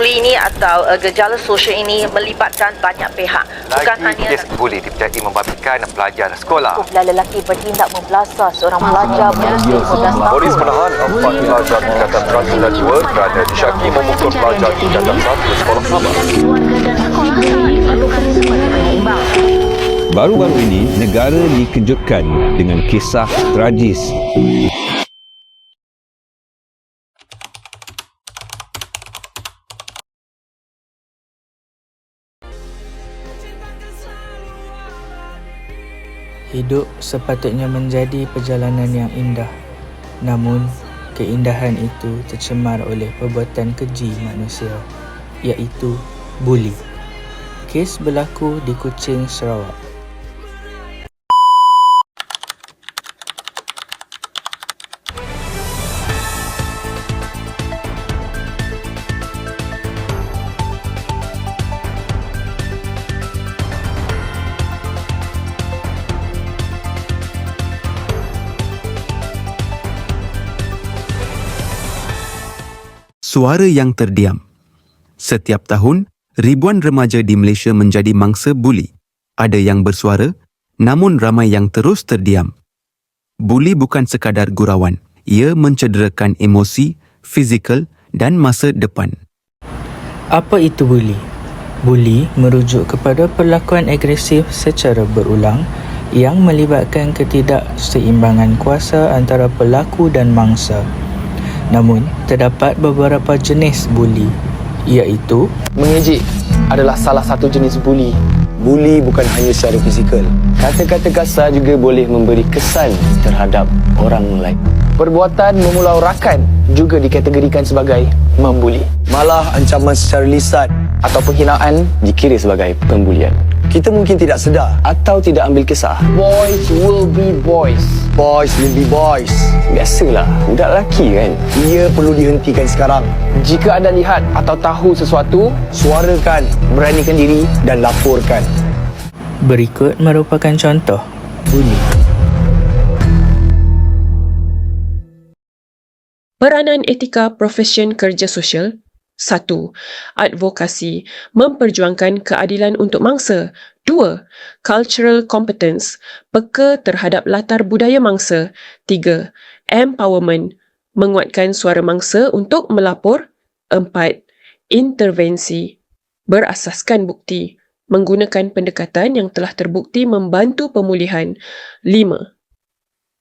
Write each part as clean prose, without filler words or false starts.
buli ini atau gejala sosial ini melibatkan banyak pihak. Bukan hanya kes buli dipercayai membabikan pelajar sekolah. kumpulan lelaki bertindak membelasah seorang pelajar berusia 15 tahun. Polis menahan 4 pelajar tingkatan 1 dan 2 kerana disyaki memukul pelajar tingkatan 1 sekolah sama. Baru-baru ini, negara dikejutkan dengan kisah tragis. Hidup sepatutnya menjadi perjalanan yang indah. Namun, keindahan itu tercemar oleh perbuatan keji manusia, iaitu buli. Kes berlaku di Kuching, Sarawak. Suara yang terdiam. Setiap tahun, ribuan remaja di Malaysia menjadi mangsa buli. Ada yang bersuara, namun ramai yang terus terdiam. Buli bukan sekadar gurauan. Ia mencederakan emosi, fizikal dan masa depan. Apa itu buli? Buli merujuk kepada perlakuan agresif secara berulang yang melibatkan ketidakseimbangan kuasa antara pelaku dan mangsa. Namun, terdapat beberapa jenis buli, iaitu mengejek adalah salah satu jenis buli. Buli bukan hanya secara fizikal. Kata-kata kasar juga boleh memberi kesan terhadap orang lain. Perbuatan memulau rakan juga dikategorikan sebagai membuli. Malah ancaman secara lisan Atau penghinaan dikira sebagai pembulian. kita mungkin tidak sedar. Atau tidak ambil kisah. Boys will be boys. Boys will be boys. Biasalah, budak lelaki kan. Ia perlu dihentikan sekarang. Jika anda lihat atau tahu sesuatu, Suarakan, beranikan diri. dan laporkan. berikut merupakan contoh buli. Peranan etika profesion kerja sosial. 1. Advokasi, memperjuangkan keadilan untuk mangsa. 2. Cultural competence, peka terhadap latar budaya mangsa. 3. Empowerment, menguatkan suara mangsa untuk melapor. 4. Intervensi, berasaskan bukti, menggunakan pendekatan yang telah terbukti membantu pemulihan. 5.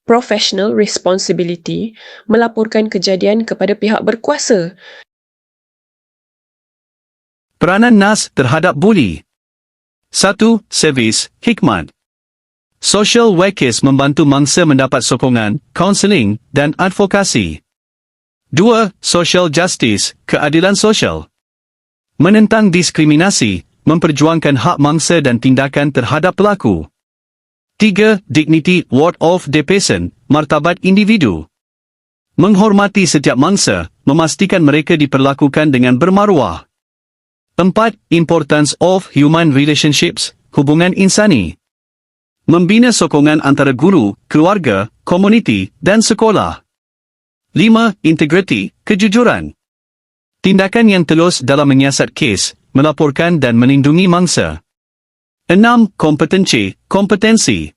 Professional responsibility, melaporkan kejadian kepada pihak berkuasa. Peranan NAS terhadap buli. 1. Servis, hikmat. Social workers membantu mangsa mendapat sokongan, kaunseling dan advokasi. 2. Social justice, keadilan sosial. Menentang diskriminasi, memperjuangkan hak mangsa dan tindakan terhadap pelaku. 3. Dignity ward of the person, martabat individu. Menghormati setiap mangsa, memastikan mereka diperlakukan dengan bermaruah. 4. Importance of human relationships, hubungan insani. Membina sokongan antara guru, keluarga, komuniti dan sekolah. 5. Integriti, kejujuran. Tindakan yang telus dalam menyiasat kes, melaporkan dan melindungi mangsa. 6. Kompetensi.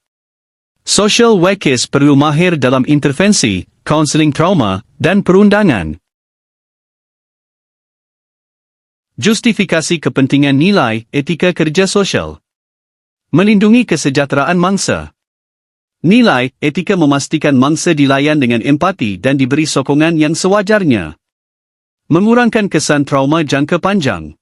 Social workers perlu mahir dalam intervensi, kaunseling trauma dan perundangan. Justifikasi kepentingan nilai etika kerja sosial. Melindungi kesejahteraan mangsa. Nilai etika memastikan mangsa dilayan dengan empati dan diberi sokongan yang sewajarnya. Mengurangkan kesan trauma jangka panjang.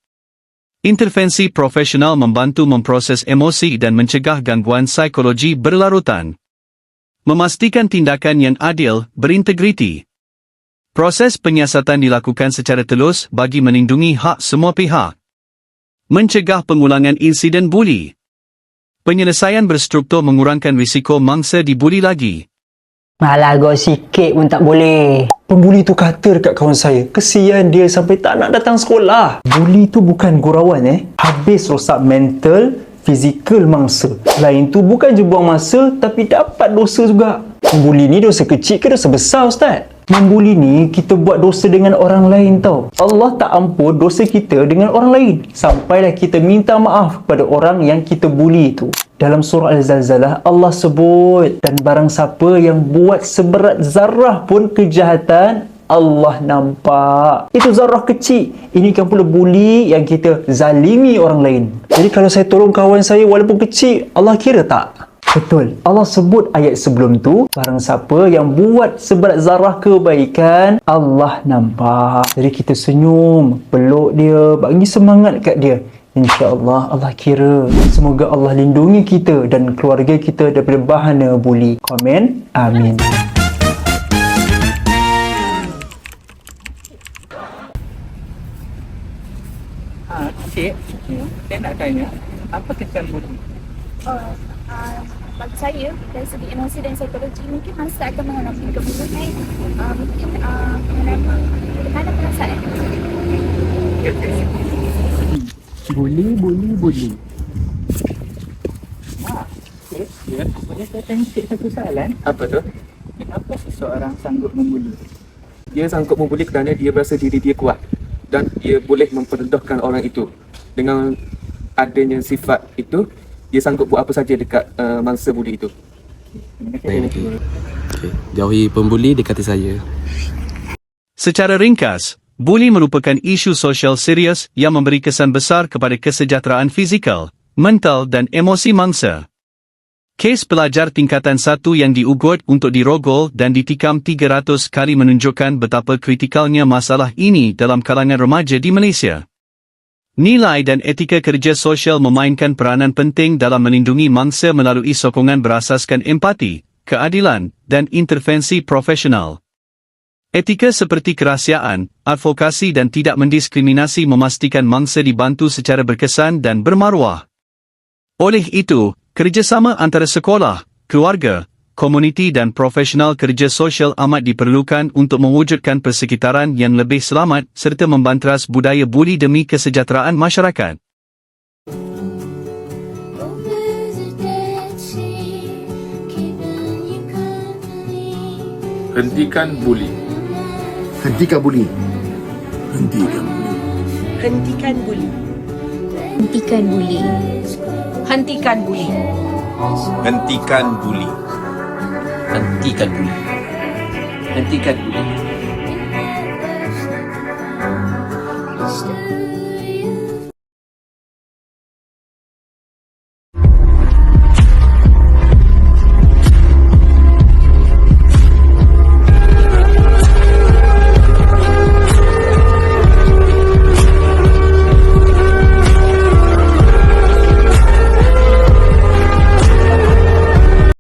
Intervensi profesional membantu memproses emosi dan mencegah gangguan psikologi berlarutan. Memastikan tindakan yang adil, berintegriti. Proses penyiasatan dilakukan secara telus bagi melindungi hak semua pihak. Mencegah pengulangan insiden buli. Penyelesaian berstruktur mengurangkan risiko mangsa dibuli lagi. Malah gau sikit pun tak boleh. Pembuli tu kata dekat kawan saya, kesian dia sampai tak nak datang sekolah. Buli tu bukan gurauan Habis rosak mental, fizikal mangsa. Lain tu bukan je buang masa, tapi dapat dosa juga. Pembuli ni dosa kecil ke dosa besar, Ustaz? Membuli ni kita buat dosa dengan orang lain tau. Allah tak ampun dosa kita dengan orang lain. Sampailah kita minta maaf kepada orang yang kita buli itu. Dalam surah Al-Zalzalah Allah sebut, dan barang siapa yang buat seberat zarah pun kejahatan, Allah nampak. Itu zarah kecil. Ini kan pula buli yang kita zalimi orang lain. Jadi kalau saya tolong kawan saya walaupun kecil, Allah kira tak? Betul. Allah sebut ayat sebelum tu, barang siapa yang buat seberat zarah kebaikan, Allah nampak. Jadi kita senyum, peluk dia, bagi semangat kat dia. InsyaAllah Allah kira. Semoga Allah lindungi kita dan keluarga kita daripada bahana buli. Komen. Amin. Cik, saya nak tanya, apa kesan buli? Bagi saya, dari segi emosi dan psikologi, mungkin mangsa akan mengalami keburukan, mungkin mengalami tekanan perasaan. Buli. Cik, boleh saya tanya cik satu soalan? Apa tu? Kenapa seseorang sanggup membuli? Dia sanggup membuli kerana dia berasa diri dia kuat dan dia boleh memperendahkan orang itu. Dengan adanya sifat itu, dia sanggup buat apa saja dekat mangsa buli itu. Jauhi pembuli, dekati saya. Secara ringkas, buli merupakan isu sosial serius yang memberi kesan besar kepada kesejahteraan fizikal, mental dan emosi mangsa. Kes pelajar tingkatan 1 yang diugut untuk dirogol dan ditikam 300 kali menunjukkan betapa kritikalnya masalah ini dalam kalangan remaja di Malaysia. Nilai dan etika kerja sosial memainkan peranan penting dalam melindungi mangsa melalui sokongan berasaskan empati, keadilan dan intervensi profesional. Etika seperti kerahsiaan, advokasi dan tidak mendiskriminasi memastikan mangsa dibantu secara berkesan dan bermaruah. Oleh itu, kerjasama antara sekolah, keluarga, komuniti dan profesional kerja sosial amat diperlukan untuk mewujudkan persekitaran yang lebih selamat serta membanteras budaya buli demi kesejahteraan masyarakat. Hentikan buli. Hentikan buli. Hentikan buli. Hentikan buli. Hentikan buli. Hentikan buli. Hentikan buli. Hentikan buli. Hentikan buli.